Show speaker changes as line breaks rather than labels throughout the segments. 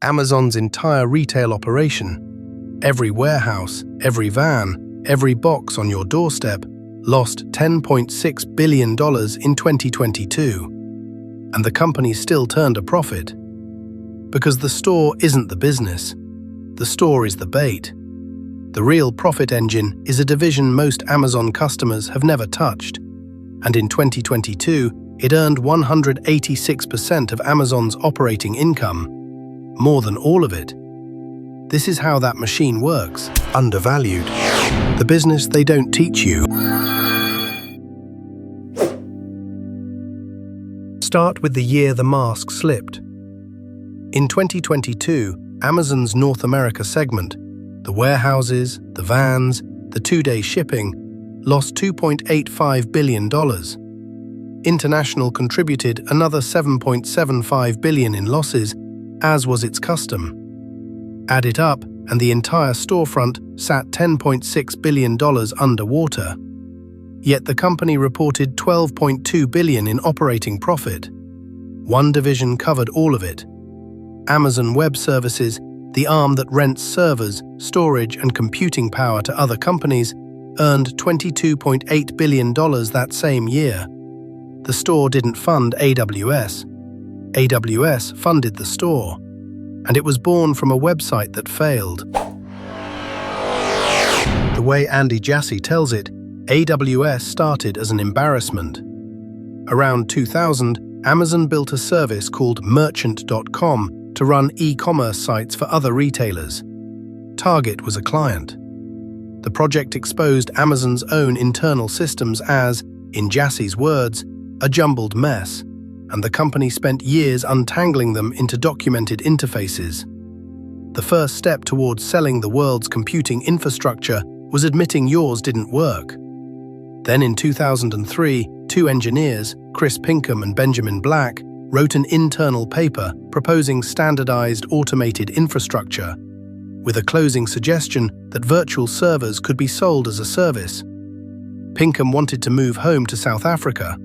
Amazon's entire retail operation, every warehouse, every van, every box on your doorstep, lost $10.6 billion in 2022. And the company still turned a profit. Because the store isn't the business. The store is the bait. The real profit engine is a division most Amazon customers have never touched. And in 2022, it earned 186% of Amazon's operating income. More than all of it. This is how that machine works. Undervalued. The business they don't teach you. Start with the year the mask slipped. In 2022, Amazon's North America segment, the warehouses, the vans, the two-day shipping, lost $2.85 billion. International contributed another $7.75 billion in losses, as was its custom. Add it up, and the entire storefront sat $10.6 billion underwater. Yet the company reported $12.2 billion in operating profit. One division covered all of it. Amazon Web Services, the arm that rents servers, storage, and computing power to other companies, earned $22.8 billion that same year. The store didn't fund AWS. AWS funded the store. And it was born from a website that failed. The way Andy Jassy tells it, AWS started as an embarrassment. Around 2000, Amazon built a service called Merchant.com to run e-commerce sites for other retailers. Target was a client. The project exposed Amazon's own internal systems as, in Jassy's words, a jumbled mess, and the company spent years untangling them into documented interfaces. The first step towards selling the world's computing infrastructure was admitting yours didn't work. Then in 2003, two engineers, Chris Pinkham and Benjamin Black, wrote an internal paper proposing standardized automated infrastructure, with a closing suggestion that virtual servers could be sold as a service. Pinkham wanted to move home to South Africa,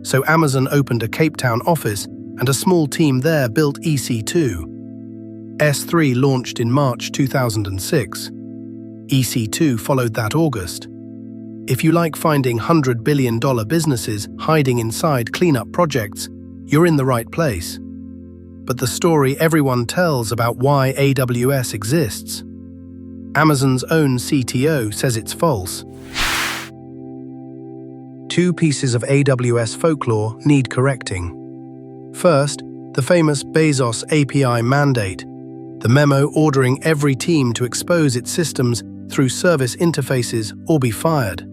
so Amazon opened a Cape Town office and a small team there built EC2. S3 launched in March 2006. EC2 followed that August. If you like finding $100 billion businesses hiding inside cleanup projects, you're in the right place. But the story everyone tells about why AWS exists. Amazon's own CTO says it's false. Two pieces of AWS folklore need correcting. First, the famous Bezos API mandate, the memo ordering every team to expose its systems through service interfaces or be fired.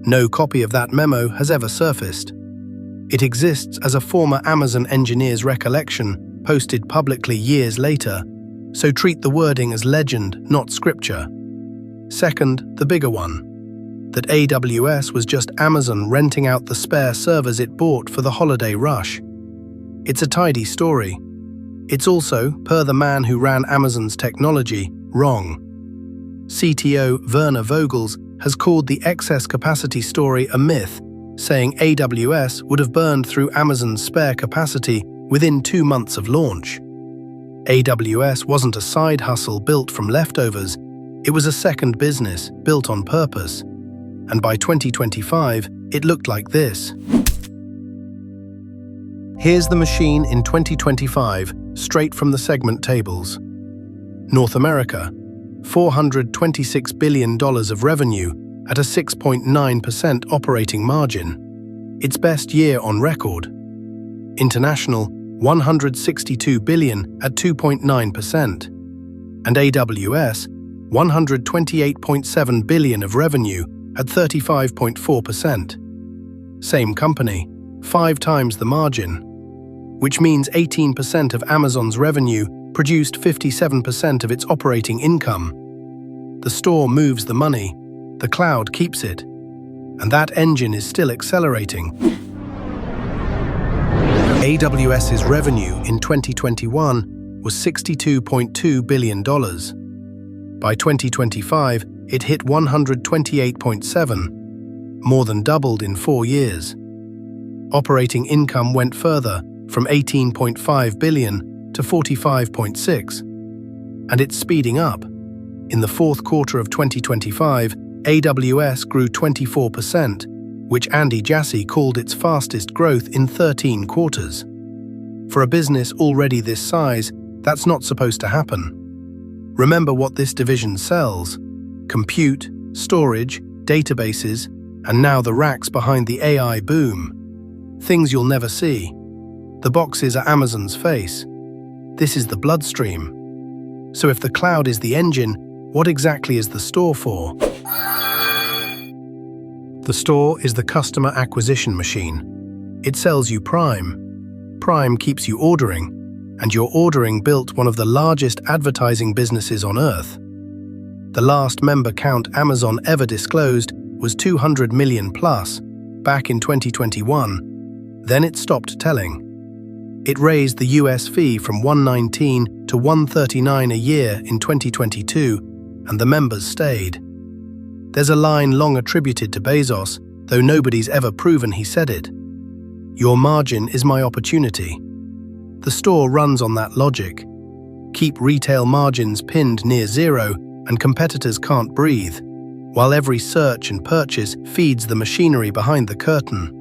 No copy of that memo has ever surfaced. It exists as a former Amazon engineer's recollection, posted publicly years later, so treat the wording as legend, not scripture. Second, the bigger one, that AWS was just Amazon renting out the spare servers it bought for the holiday rush. It's a tidy story. It's also, per the man who ran Amazon's technology, wrong. CTO Werner Vogels has called the excess capacity story a myth, saying AWS would have burned through Amazon's spare capacity within 2 months of launch. AWS wasn't a side hustle built from leftovers, it was a second business built on purpose. And by 2025, it looked like this. Here's the machine in 2025, straight from the segment tables. North America, $426 billion of revenue at a 6.9% operating margin, its best year on record. International, $162 billion at 2.9%. And AWS, $128.7 billion of revenue at 35.4%. Same company, 5 times the margin, which means 18% of Amazon's revenue produced 57% of its operating income. The store moves the money, the cloud keeps it, and that engine is still accelerating. AWS's revenue in 2021 was $62.2 billion. By 2025, it hit $128.7, more than doubled in 4 years. Operating income went further, from $18.5 billion to to 45.6. And it's speeding up. In the fourth quarter of 2025, AWS grew 24%, which Andy Jassy called its fastest growth in 13 quarters. For a business already this size, that's not supposed to happen. Remember what this division sells: compute, storage, databases, and now the racks behind the AI boom. Things you'll never see. The boxes are Amazon's face. This is the bloodstream. So if the cloud is the engine, what exactly is the store for? The store is the customer acquisition machine. It sells you Prime. Prime keeps you ordering, and your ordering built one of the largest advertising businesses on Earth. The last member count Amazon ever disclosed was 200 million plus, back in 2021. Then it stopped telling. It raised the US fee from $119 to $139 a year in 2022, and the members stayed. There's a line long attributed to Bezos, though nobody's ever proven he said it. Your margin is my opportunity. The store runs on that logic. Keep retail margins pinned near zero, and competitors can't breathe, while every search and purchase feeds the machinery behind the curtain.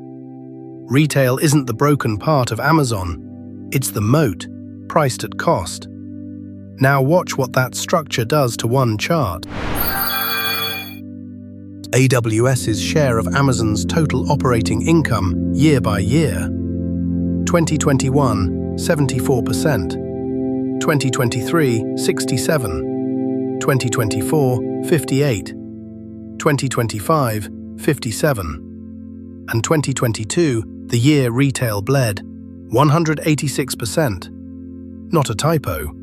Retail isn't the broken part of Amazon. It's the moat, priced at cost. Now watch what that structure does to one chart. AWS's share of Amazon's total operating income year by year. 2021, 74%. 2023, 67%. 2024, 58%. 2025, 57%. And 2022, the year retail bled, 186%. Not a typo.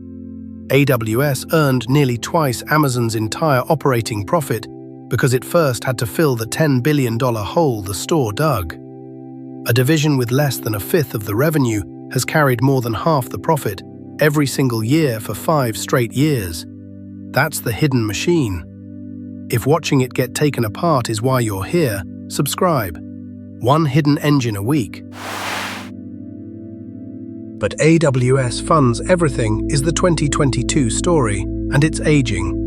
AWS earned nearly twice Amazon's entire operating profit because it first had to fill the $10 billion hole the store dug. A division with less than a fifth of the revenue has carried more than half the profit every single year for 5 straight years. That's the hidden machine. If watching it get taken apart is why you're here, subscribe. One hidden engine a week. But AWS funds everything is the 2022 story, and it's aging.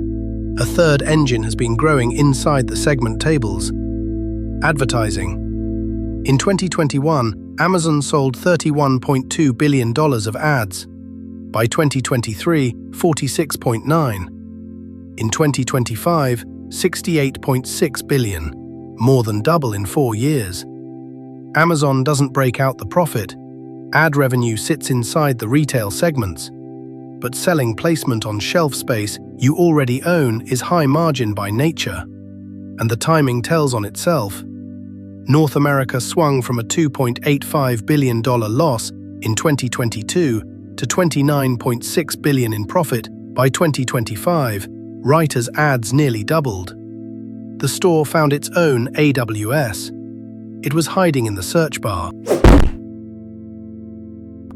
A third engine has been growing inside the segment tables. Advertising. In 2021, Amazon sold $31.2 billion of ads. By 2023, 46.9. In 2025, 68.6 billion, more than double in 4 years. Amazon doesn't break out the profit. Ad revenue sits inside the retail segments. But selling placement on shelf space you already own is high margin by nature. And the timing tells on itself. North America swung from a $2.85 billion loss in 2022 to $29.6 billion in profit by 2025. Writers' ads nearly doubled. The store found its own AWS. It was hiding in the search bar.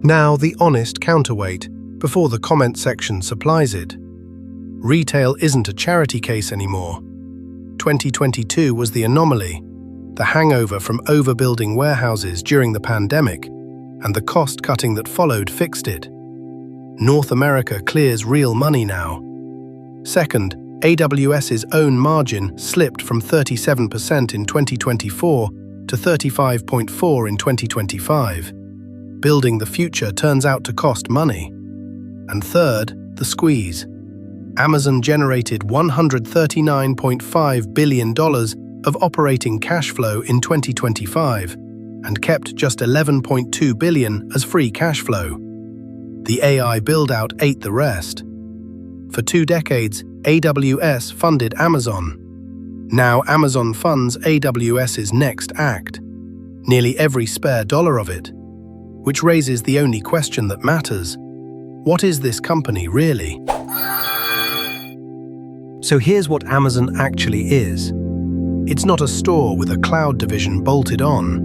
Now the honest counterweight, before the comment section supplies it. Retail isn't a charity case anymore. 2022 was the anomaly, the hangover from overbuilding warehouses during the pandemic, and the cost-cutting that followed fixed it. North America clears real money now. Second, AWS's own margin slipped from 37% in 2024 to 35.4% in 2025. Building the future turns out to cost money. And third, the squeeze. Amazon generated $139.5 billion of operating cash flow in 2025 and kept just $11.2 billion as free cash flow. The AI build-out ate the rest. For 2 decades, AWS funded Amazon. Now Amazon funds AWS's next act, nearly every spare dollar of it, which raises the only question that matters. What is this company really? So here's what Amazon actually is. It's not a store with a cloud division bolted on.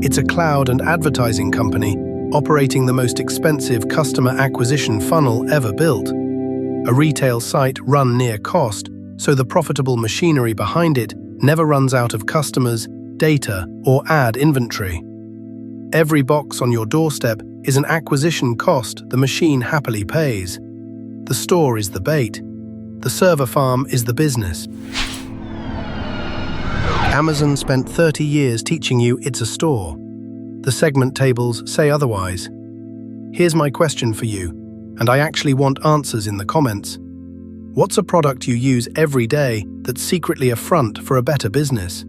It's a cloud and advertising company operating the most expensive customer acquisition funnel ever built. A retail site run near cost, so the profitable machinery behind it never runs out of customers, data, or ad inventory. Every box on your doorstep is an acquisition cost the machine happily pays. The store is the bait. The server farm is the business. Amazon spent 30 years teaching you it's a store. The segment tables say otherwise. Here's my question for you, and I actually want answers in the comments. What's a product you use every day that's secretly a front for a better business?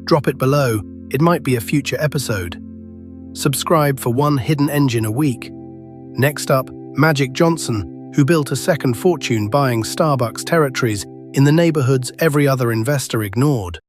Drop it below, it might be a future episode. Subscribe for one hidden engine a week. Next up, Magic Johnson, who built a second fortune buying Starbucks territories in the neighborhoods every other investor ignored.